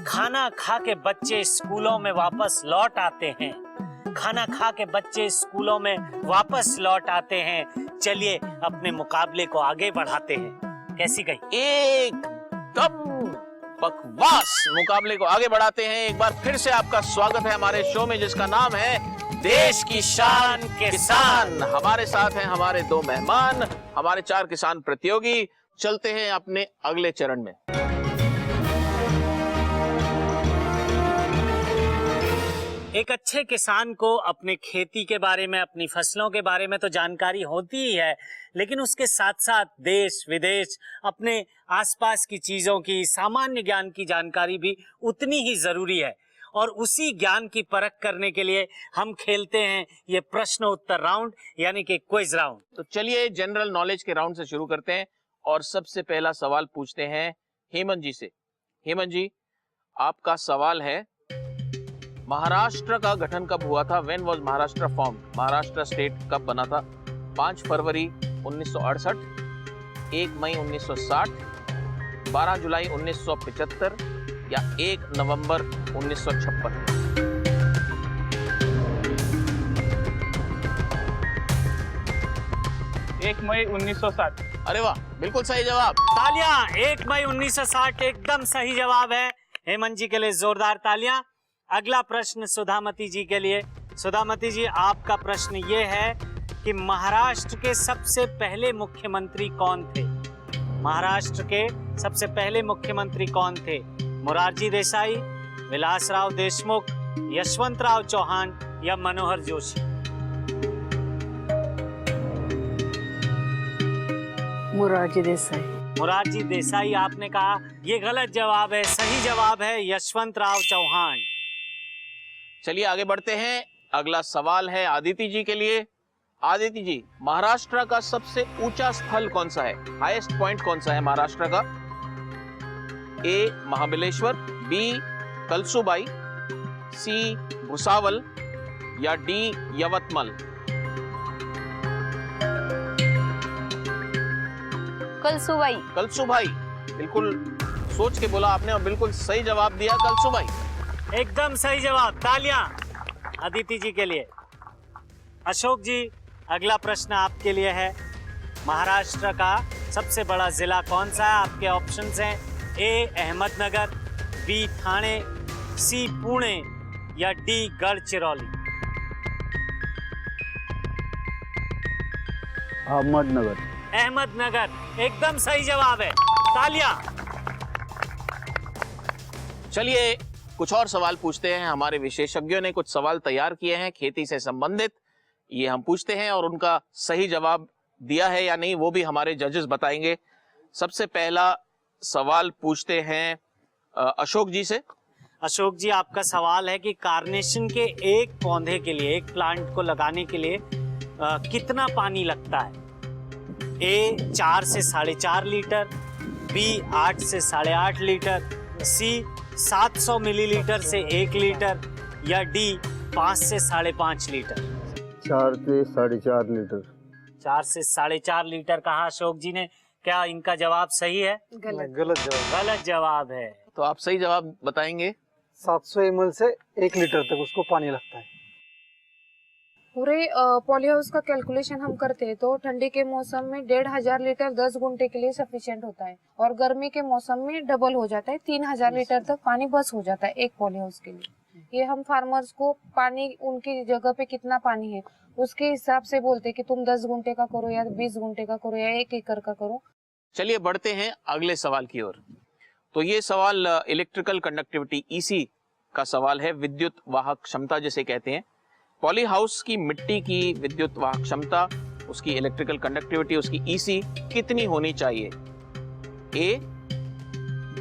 खाना खा के बच्चे स्कूलों में वापस लौट आते हैं, खाना खा के बच्चे स्कूलों में वापस लौट आते हैं। चलिए अपने मुकाबले को आगे बढ़ाते हैं। कैसी गई? एकदम बकवास। मुकाबले को आगे बढ़ाते हैं। एक बार फिर से आपका स्वागत है हमारे शो में, जिसका नाम है देश की शान किसान। हमारे साथ हैं हमारे दो मेहमान, हमारे 4 किसान प्रतियोगी। चलते हैं अपने अगले चरण में। एक अच्छे किसान को अपने खेती के बारे में, अपनी फसलों के बारे में तो जानकारी होती ही है, लेकिन उसके साथ साथ देश विदेश, अपने आसपास की चीजों की, सामान्य ज्ञान की जानकारी भी उतनी ही जरूरी है। और उसी ज्ञान की परख करने के लिए हम खेलते हैं ये प्रश्न उत्तर राउंड, यानी कि क्विज राउंड। तो चलिए जनरल नॉलेज के राउंड से शुरू करते हैं और सबसे पहला सवाल पूछते हैं हेमंत जी से। हेमंत जी, आपका सवाल है, महाराष्ट्र का गठन कब हुआ था? When was Maharashtra formed? Maharashtra state कब बना था? 5 फरवरी 1968, 1 मई 1960, 12 जुलाई 1975 या 1 नवंबर 1956? 1 मई 1960। अरे वाह, बिल्कुल सही जवाब। तालियां। 1 मई 1960 एकदम सही जवाब है। हेमंत जी के लिए जोरदार तालियां। अगला प्रश्न सुधामती जी के लिए। सुधामती जी, आपका प्रश्न ये है कि महाराष्ट्र के सबसे पहले मुख्यमंत्री कौन थे? महाराष्ट्र के सबसे पहले मुख्यमंत्री कौन थे? मोरारजी देसाई, विलासराव देशमुख, यशवंतराव चौहान या मनोहर जोशी? मोरारजी देसाई। मोरारजी देसाई आपने कहा, ये गलत जवाब है। सही जवाब है यशवंतराव चौहान। चलिए आगे बढ़ते हैं। अगला सवाल है आदिति जी के लिए। आदिति जी, महाराष्ट्र का सबसे ऊंचा स्थल कौन सा है? हाईएस्ट पॉइंट कौन सा है महाराष्ट्र का? ए महाबलेश्वर, बी कलसुबाई, सी भुसावल या डी यवतमल? कलसुबाई। कलसुबाई, बिल्कुल सोच के बोला आपने और बिल्कुल सही जवाब दिया, कलसुबाई। एकदम सही जवाब। तालियां अदिति जी के लिए। अशोक जी, अगला प्रश्न आपके लिए है। महाराष्ट्र का सबसे बड़ा जिला कौन सा है? आपके ऑप्शंस हैं ए अहमदनगर, बी ठाणे, सी पुणे या डी गढ़चिरौली? अहमदनगर। अहमदनगर एकदम सही जवाब है। तालियां। चलिए कुछ और सवाल पूछते हैं। हमारे विशेषज्ञों ने कुछ सवाल तैयार किए हैं खेती से संबंधित, ये हम पूछते हैं और उनका सही जवाब दिया है या नहीं वो भी हमारे जजेस बताएंगे। सबसे पहला सवाल पूछते हैं अशोक जी से। अशोक जी, आपका सवाल है कि कार्नेशन के एक पौधे के लिए, एक प्लांट को लगाने के लिए कितना पानी लगता है? ए 4 से 4.5 लीटर, बी 8 से 8.5 लीटर, सी 700 मिलीलीटर से 1 लीटर या डी 5 से 5.5 लीटर? 4 से 4.5 लीटर। 4 से 4.5 लीटर कहा अशोक जी ने। क्या इनका जवाब सही है? गलत। गलत जवाब। गलत जवाब है। तो आप सही जवाब बताएंगे? 700 ml से 1 लीटर तक उसको पानी लगता है। पूरे पॉली हाउस का कैलकुलेशन हम करते हैं तो ठंडी के मौसम में 1500 लीटर 10 घंटे के लिए सफिशिएंट होता है, और गर्मी के मौसम में डबल हो जाता है, 3000 लीटर तक पानी बस हो जाता है एक पॉली हाउस के लिए। ये हम फार्मर्स को पानी उनकी जगह पे कितना पानी है उसके हिसाब से बोलते हैं कि तुम 10 घंटे का करो या 20 घंटे का करो या 1 एकड़ का करो। चलिए बढ़ते हैं अगले सवाल की ओर। तो ये सवाल इलेक्ट्रिकल कंडक्टिविटी ईसी का सवाल है, विद्युत वाहक क्षमता जिसे कहते हैं। पॉली हाउस की मिट्टी की विद्युत वाहक क्षमता, उसकी इलेक्ट्रिकल कंडक्टिविटी, उसकी ईसी कितनी होनी चाहिए? ए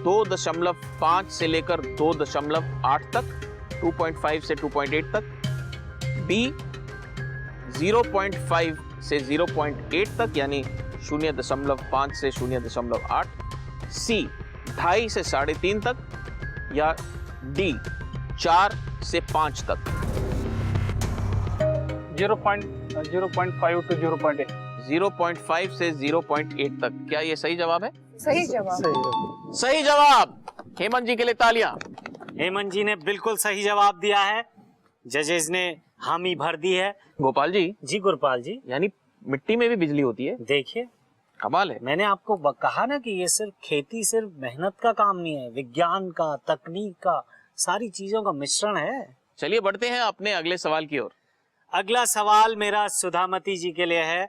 2.5 से लेकर 2.8 तक, 2.5 से 2.8 तक। बी 0.5 से 0.8 तक यानी 0.5 से 0.8। सी 2.5 से 3.5 तक, या डी 4 से 5 तक। 0.5 to 0.8। 0.5 से 0.8 तक। क्या ये सही जवाब है? सही जवाब। सही। सही जवाब। हेमंत जी के लिए तालियां। हेमंत जी ने बिल्कुल सही जवाब दिया है, जजेस ने हामी भर दी है। गोपाल जी, जी गुरपाल जी, यानी मिट्टी में भी बिजली होती है? देखिए कमाल है। मैंने आपको कहा ना कि ये सिर्फ खेती सिर्फ मेहनत का काम नहीं है, विज्ञान का, तकनीक का, सारी चीजों का मिश्रण है। चलिए बढ़ते हैं अपने अगले सवाल की ओर। अगला सवाल मेरा सुधामती जी के लिए है।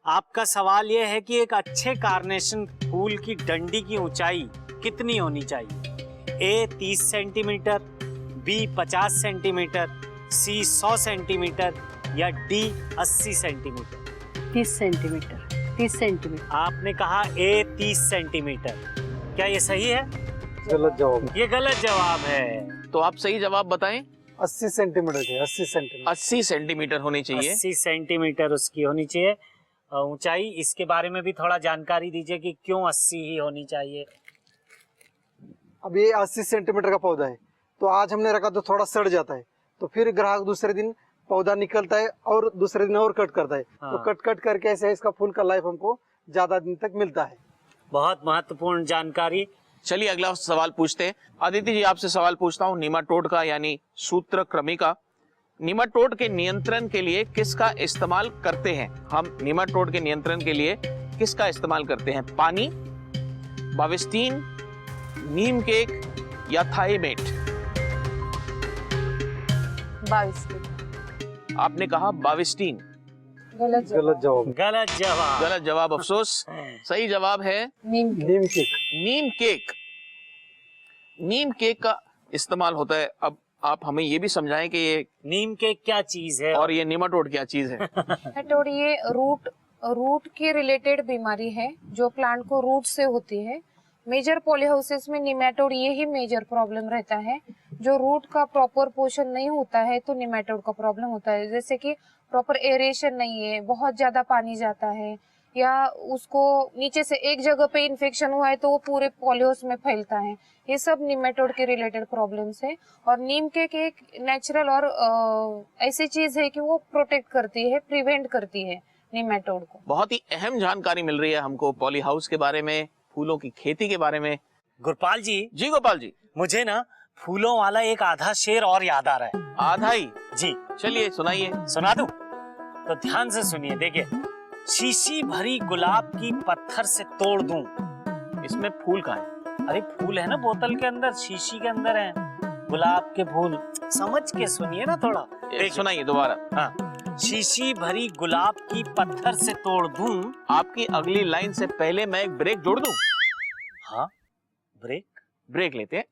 आपका सवाल यह है कि एक अच्छे कार्नेशन फूल की डंडी की ऊंचाई कितनी होनी चाहिए? ए 30 सेंटीमीटर, बी 50 सेंटीमीटर, सी 100 सेंटीमीटर, या डी 80 सेंटीमीटर। 30 सेंटीमीटर। 30 सेंटीमीटर। आपने कहा ए 30 सेंटीमीटर, क्या ये सही है? गलत जवाब। ये गलत जवाब है। तो आप सही जवाब बताएं। 80 सेंटीमीटर थे, 80 सेंटीमीटर। 80 सेंटीमीटर होनी चाहिए। 80 सेंटीमीटर उसकी होनी चाहिए ऊंचाई। इसके बारे में भी थोड़ा जानकारी दीजिए कि क्यों 80 ही होनी चाहिए। अब ये 80 सेंटीमीटर का पौधा है, तो आज हमने रखा तो थोड़ा सड़ जाता है, तो फिर ग्राहक दूसरे दिन पौधा निकलता है और दूसरे दिन और कट करता है। हाँ। तो कट करके ऐसे इसका फूल का लाइफ हमको ज्यादा दिन तक मिलता है। बहुत महत्वपूर्ण जानकारी। चलिए अगला सवाल पूछते हैं। अदिति जी, आपसे सवाल पूछता हूँ निमाटोड का यानी सूत्रकृमिका। निमाटोड के नियंत्रण के लिए किसका इस्तेमाल करते हैं? हम निमाटोड के नियंत्रण के लिए किसका इस्तेमाल करते हैं? पानी, बाविस्टीन, नीम केक, या थाईमेट? 22। आपने कहा बाविस्टीन। गलत गलत जवाब। गलत जवाब। गलत जवाब, अफसोस। सही जवाब है नीम। नीम केक। नीम केक। नीम केक का इस्तेमाल होता है। अब आप हमें ये भी समझाएं कि ये नीम केक क्या चीज है और ये निमाटोड क्या चीज है? निमेटोड ये रूट के रिलेटेड बीमारी है जो प्लांट को रूट से होती है। मेजर पॉलीहाउसेस में निमेटोड ये ही मेजर प्रॉब्लम रहता है। जो रूट का प्रॉपर पोषण नहीं होता है तो निमेटोड का प्रॉब्लम होता है, जैसे कि प्रॉपर एरेशन नहीं है, बहुत ज्यादा पानी जाता है, या उसको नीचे से एक जगह पे इन्फेक्शन हुआ है तो वो पूरे पॉलीहाउस में फैलता है। ये सब निमेटोड के रिलेटेड प्रॉब्लम्स है। और नीम के एक नेचुरल और ऐसी चीज है कि वो प्रोटेक्ट करती है, प्रिवेंट करती है निमेटोड को। बहुत ही अहम जानकारी मिल रही है हमको पॉली हाउस के बारे में, फूलों की खेती के बारे में। गुरपाल जी, जी गोपाल जी। मुझे ना फूलों वाला एक आधा शेर और याद आ रहा है। आधा ही? जी चलिए सुनाइए। सुना दूं? तो ध्यान से सुनिए। देखिए, शीशी भरी गुलाब की पत्थर से तोड़ दूं। इसमें फूल कहाँ है? अरे फूल है ना बोतल के अंदर, शीशी के अंदर है गुलाब के फूल। समझ के सुनिए ना थोड़ा। सुनाइए दोबारा। हाँ, शीशी भरी गुलाब की पत्थर से तोड़ दूं। आपकी अगली लाइन से पहले मैं एक ब्रेक जोड़ दूं? हाँ, ब्रेक लेते हैं।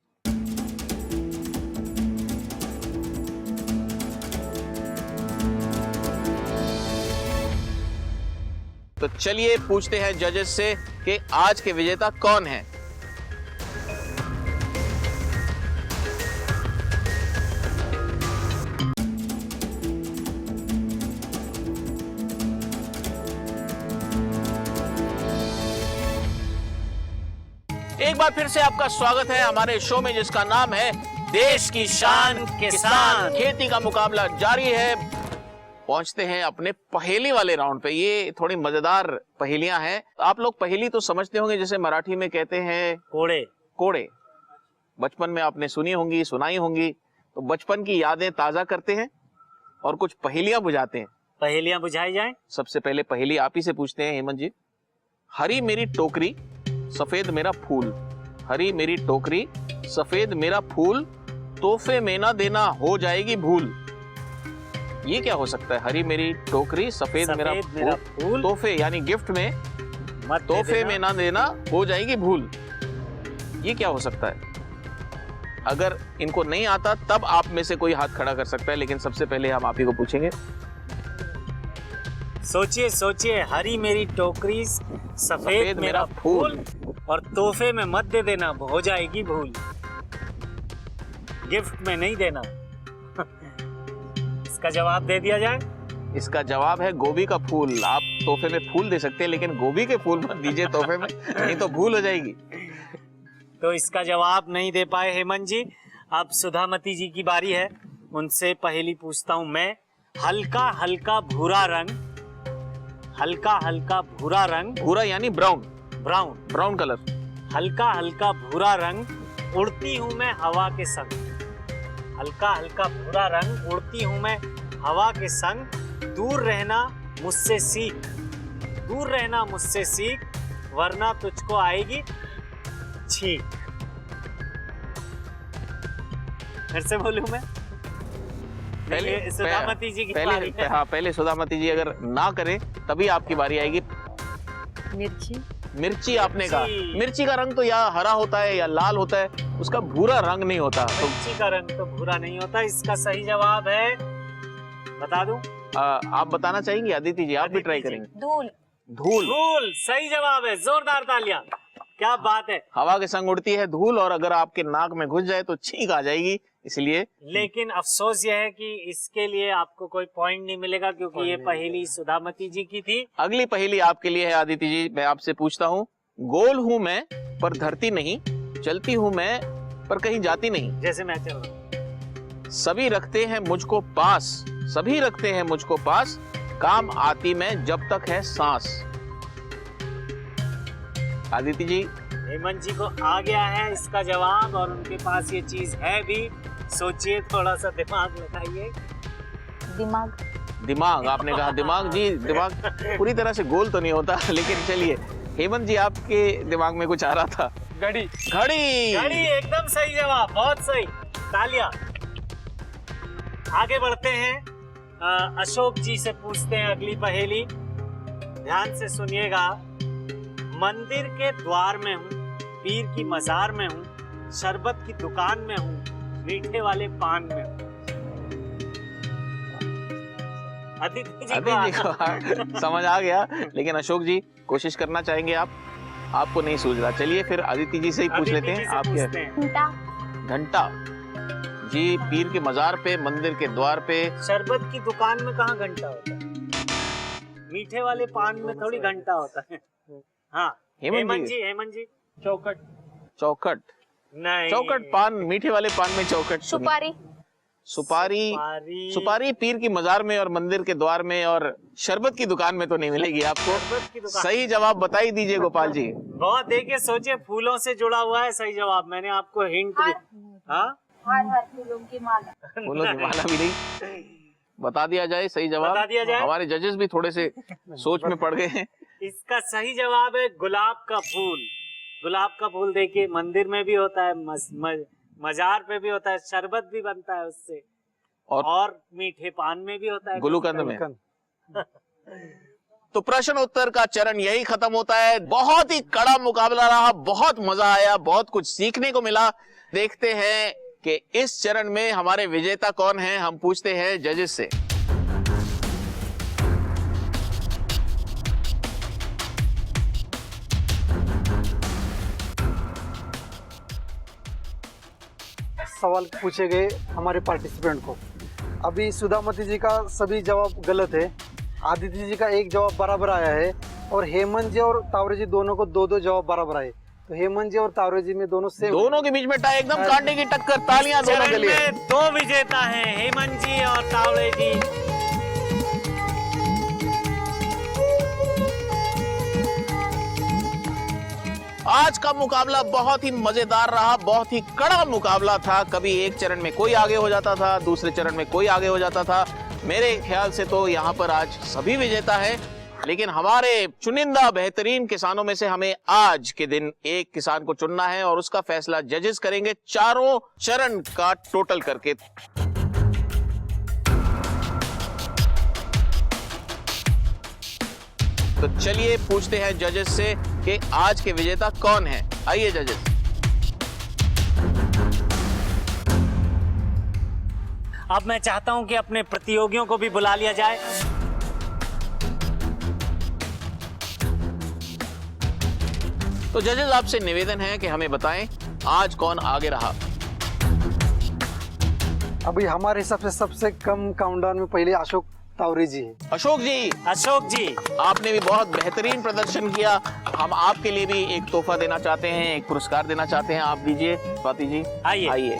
तो चलिए पूछते हैं जजेस से कि आज के विजेता कौन है। एक बार फिर से आपका स्वागत है हमारे शो में जिसका नाम है देश की शान किसान। खेती का मुकाबला जारी है। पहुंचते हैं अपने पहेली वाले राउंड पे। ये थोड़ी मजेदार पहेलियां हैं। आप लोग पहेली तो समझते होंगे, जैसे मराठी में कहते हैं कोड़े। कोड़े। बचपन में आपने सुनी होंगी, सुनाई होंगी, तो बचपन की यादें ताजा करते हैं और कुछ पहेलियां बुझाते हैं। पहेलियां बुझाई जाएं। सबसे पहले पहेली आप ही से पूछते हैं हेमंत जी। हरी मेरी टोकरी, सफेद मेरा फूल, हरी मेरी टोकरी, सफेद मेरा फूल, तोहफे में ना देना हो जाएगी भूल। ये क्या हो सकता है? हरी मेरी टोकरी, सफेद मेरा फूल, तोहफे यानी गिफ्ट में, मत दे तोहफे देना। में ना देना हो जाएगी भूल। ये क्या हो सकता है? अगर इनको नहीं आता तब आप में से कोई हाथ खड़ा कर सकता है, लेकिन सबसे पहले हम आप ही को पूछेंगे। सोचिए सोचिए, हरी मेरी टोकरी, सफेद मेरा फूल, और तोहफे में मत दे देना, हो जाएगी भूल। गिफ्ट में नहीं देना। इसका जवाब दे दिया जाए। इसका जवाब है गोभी का फूल। आप तोहफे में फूल दे सकते हैं, लेकिन गोभी के फूल मत दीजिए तोहफे में, नहीं तो भूल हो जाएगी। तो इसका जवाब नहीं दे पाए हेमंत जी। अब सुधामती जी की बारी है, उनसे पहेली पूछता हूं मैं। हल्का हल्का भूरा रंग, हल्का हल्का भूरा रंग, भूरा यानी ब्राउन, ब्राउन, ब्राउन कलर। हल्का हल्का भूरा रंग, उड़ती हूँ मैं हवा के संग। हल्का हल्का भूरा रंग, उड़ती हूँ मैं हवा के संग, दूर रहना मुझसे सीख, दूर रहना मुझसे सीख, वरना तुझको आएगी छींक। फिर से बोलूं मैं? पहले सुधामती जी की बारी है। हाँ, पहले सुधामती जी अगर ना करें तभी आपकी बारी आएगी। मिर्ची, मिर्ची आपने कहा। मिर्ची का रंग तो या हरा होता है या लाल होता है, उसका भूरा रंग नहीं होता। तो मिर्ची का रंग तो भूरा नहीं होता। इसका सही जवाब है, बता दूं? आप बताना चाहेंगे अदिति जी? आप भी ट्राई करेंगे। धूल। धूल। धूल सही जवाब है। जोरदार तालियां। क्या बात है। हवा के संग उड़ती है धूल, और अगर आपके नाक में घुस जाए तो छींक आ जाएगी, इसलिए। लेकिन अफसोस यह है कि इसके लिए आपको कोई पॉइंट नहीं मिलेगा, क्योंकि ये पहेली सुधामती जी की थी। अगली पहेली आपके लिए है आदिति जी। मैं आपसे पूछता हूँ। गोल हूँ मैं पर धरती नहीं, चलती हूँ मैं पर कहीं जाती नहीं, जैसे मैं चल रहा हूँ। सभी रखते हैं मुझको पास, सभी रखते हैं मुझको पास, काम आती मैं जब तक है सांस। आदिति जी। हेमंत जी को आ गया है इसका जवाब, और उनके पास ये चीज है भी। सोचिए, थोड़ा सा दिमाग लगाइए। दिमाग। दिमाग आपने कहा। दिमाग जी, दिमाग पूरी तरह से गोल तो नहीं होता, लेकिन चलिए हेमंत जी आपके दिमाग में कुछ आ रहा था। घड़ी। घड़ी। घड़ी एकदम सही जवाब, बहुत सही, तालियां। आगे बढ़ते हैं। अशोक जी से पूछते हैं अगली पहेली। ध्यान से सुनिएगा। मंदिर के द्वार में हूँ, पीर की मजार में हूँ, शरबत की दुकान में हूँ, मीठे वाले पान में हूँ। अदिति जी को समझ आ गया, लेकिन अशोक जी कोशिश करना चाहेंगे आप? आपको नहीं सूझ रहा। चलिए फिर अदिति जी से ही पूछ लेते हैं। आप क्या? घंटा। घंटा जी, पीर के मजार पे, मंदिर के द्वार पे। शरबत की दुकान में कहाँ घंटा होता है? मीठे वाले पान में थोड़ी घंटा होता है। हाँ, हेमंत जी। चौखट। चौखट नहीं। चौखट पान, मीठे वाले पान में चौखट। सुपारी। सुपारी। सुपारी पीर की मजार में और मंदिर के द्वार में और शरबत की दुकान में तो नहीं मिलेगी आपको। शरबत की दुकान। सही जवाब बता ही दीजिए गोपाल जी। बहुत देखिए, सोचिए, फूलों से जुड़ा हुआ है सही जवाब। मैंने आपको हिंट दिया। हाँ, हर फूलों की माला। फूलों की माला भी नहीं। बता दिया जाए सही जवाब। बता दिया जाए। हमारे जजेस भी थोड़े से सोच में पड़ गए हैं। इसका सही जवाब है गुलाब का फूल। गुलाब का फूल देखिए, मंदिर में भी होता है, मजार पे भी होता है, शरबत भी बनता है उससे, और मीठे पान में भी होता है, गुलकंद में। तो प्रश्न उत्तर का चरण यही खत्म होता है। बहुत ही कड़ा मुकाबला रहा, बहुत मजा आया, बहुत कुछ सीखने को मिला। देखते हैं कि इस चरण में हमारे विजेता कौन हैं। हम पूछते हैं जजेस से। सवाल पूछे गए हमारे पार्टिसिपेंट को। अभी सुधामती जी का सभी जवाब गलत है, आदित्य जी का एक जवाब बराबर आया है, और हेमंत जी और तावरे जी दोनों को दो दो जवाब बराबर आए। तो हेमंत जी और तावरे जी में दोनों सेम। दोनों के बीच में टाई, एकदम कांटे की टक्कर। तालियां दोनों के लिए। चरण में दो विजेता हैं, हेमंत जी और तावड़े जी। आज का मुकाबला बहुत ही मजेदार रहा, बहुत ही कड़ा मुकाबला था। कभी एक चरण में कोई आगे हो जाता था, दूसरे चरण में कोई आगे हो जाता था। मेरे ख्याल से तो यहाँ पर आज सभी विजेता हैं, लेकिन हमारे चुनिंदा बेहतरीन किसानों में से हमें आज के दिन एक किसान को चुनना है और उसका फैसला जजेस करेंगे चारों चरण का टोटल करके। तो चलिए पूछते हैं जजेस से कि आज के विजेता कौन है। आइए जजेस। अब मैं चाहता हूं कि अपने प्रतियोगियों को भी बुला लिया जाए। तो जजेस आपसे निवेदन है कि हमें बताएं आज कौन आगे रहा। अभी हमारे हिसाब से सबसे कम काउंटडाउन में पहले अशोक तावरे जी है। अशोक जी, अशोक जी, आपने भी बहुत बेहतरीन प्रदर्शन किया। हम आपके लिए भी एक तोहफा देना चाहते हैं, एक पुरस्कार देना चाहते हैं। आप दीजिए स्वाति जी। आइए। आइए।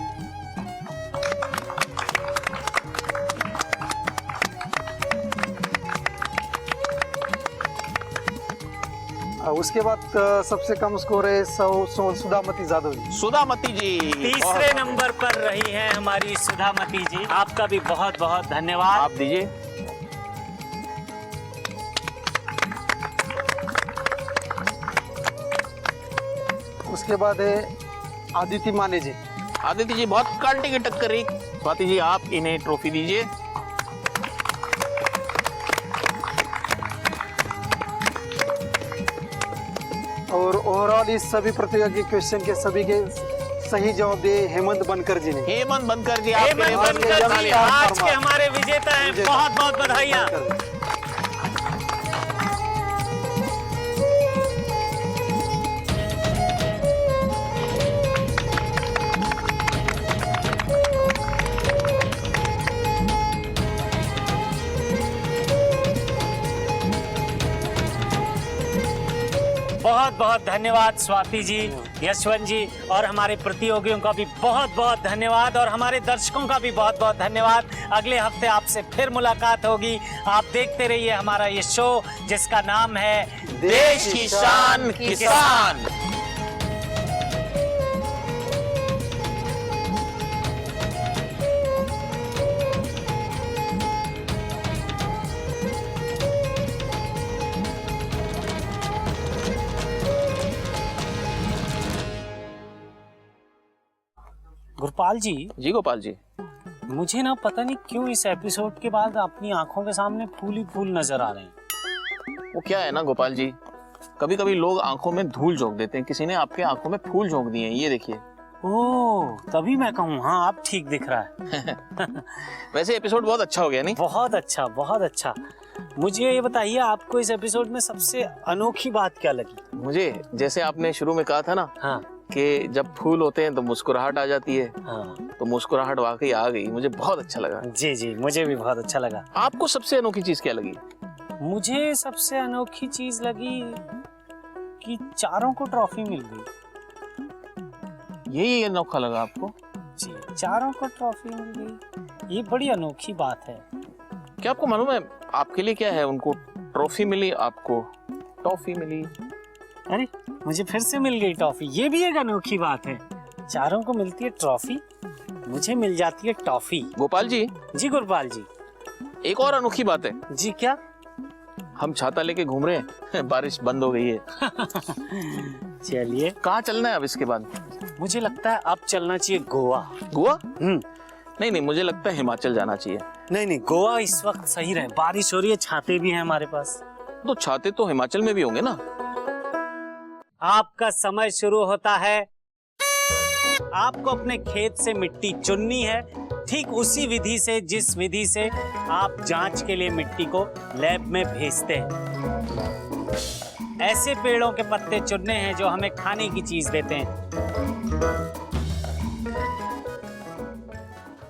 उसके बाद सबसे कम स्कोर है सुधामती जाधव जी। सुधामती जी तीसरे नंबर पर रही हैं हमारी सुधामती जी। आपका भी बहुत बहुत धन्यवाद। आप दीजिए। उसके बाद है आदित्य माने जी। आदित्य जी बहुत कांटे की टक्कर रही। स्वाति जी आप इन्हें ट्रॉफी दीजिए। और ओवरऑल इस सभी प्रतियोगी क्वेश्चन के सभी के सही जवाब दिए हेमंत बनकर जी ने। हेमंत बनकर जी, हेमंत आपके बनकर जी आज के हमारे विजेता हैं। बहुत बहुत बधाइयाँ। बहुत बहुत धन्यवाद स्वाति जी, यशवंत जी, और हमारे प्रतियोगियों का भी बहुत बहुत धन्यवाद, और हमारे दर्शकों का भी बहुत बहुत धन्यवाद। अगले हफ्ते आपसे फिर मुलाकात होगी। आप देखते रहिए हमारा ये शो जिसका नाम है देश की शान किसान। गुरपाल जी, जी गोपाल जी, मुझे ना पता नहीं क्यों इस एपिसोड के बाद अपनी आंखों के सामने फूल ही फूल नजर आ रहे हैं। वो क्या है ना गोपाल जी, कभी कभी लोग आंखों में धूल झोंक देते हैं। किसी ने आपके आंखों में फूल झोंक दिए हैं, ये देखिए। ओह, तभी मैं कहूँ हाँ आप ठीक दिख रहा है। वैसे एपिसोड बहुत अच्छा हो गया नहीं? बहुत अच्छा, बहुत अच्छा। मुझे ये बताइए आपको इस एपिसोड में सबसे अनोखी बात क्या लगी? मुझे जैसे आपने शुरू में कहा था ना हाँ कि जब फूल होते हैं तो मुस्कुराहट आ जाती है, हाँ, तो मुस्कुराहट वाकई आ गई। मुझे बहुत अच्छा लगा। जी जी, मुझे भी बहुत अच्छा लगा। आपको सबसे अनोखी चीज क्या लगी? मुझे सबसे अनोखी चीज लगी कि चारों को ट्रॉफी मिल गई। यही अनोखा लगा आपको? जी, चारों को ट्रॉफी मिल गई, ये बड़ी अनोखी बात है। क्या आपको मालूम है आपके लिए क्या है? उनको ट्रॉफी मिली, आपको टॉफी मिली। अरे मुझे फिर से मिल गई टॉफी, ये भी एक अनोखी बात है। चारों को मिलती है ट्रॉफी, मुझे मिल जाती है टॉफी। गोपाल जी, जी गुरपाल जी। एक और अनोखी बात है। जी क्या? हम छाता लेके घूम रहे हैं, बारिश बंद हो गई है। चलिए, कहाँ चलना है अब इसके बाद? मुझे लगता है अब चलना चाहिए गोवा। गोवा? नहीं नहीं, मुझे लगता है हिमाचल जाना चाहिए। नहीं नहीं, गोवा इस वक्त सही रहे, बारिश हो रही है, छाते भी हैं हमारे पास। तो छाते तो हिमाचल में भी होंगे ना? आपका समय शुरू होता है। आपको अपने खेत से मिट्टी चुननी है, ठीक उसी विधि से जिस विधि से आप जांच के लिए मिट्टी को लैब में भेजते हैं। ऐसे पेड़ों के पत्ते चुनने हैं जो हमें खाने की चीज देते हैं।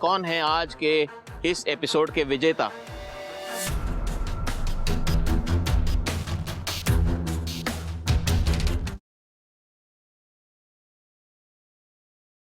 कौन है आज के इस एपिसोड के विजेता?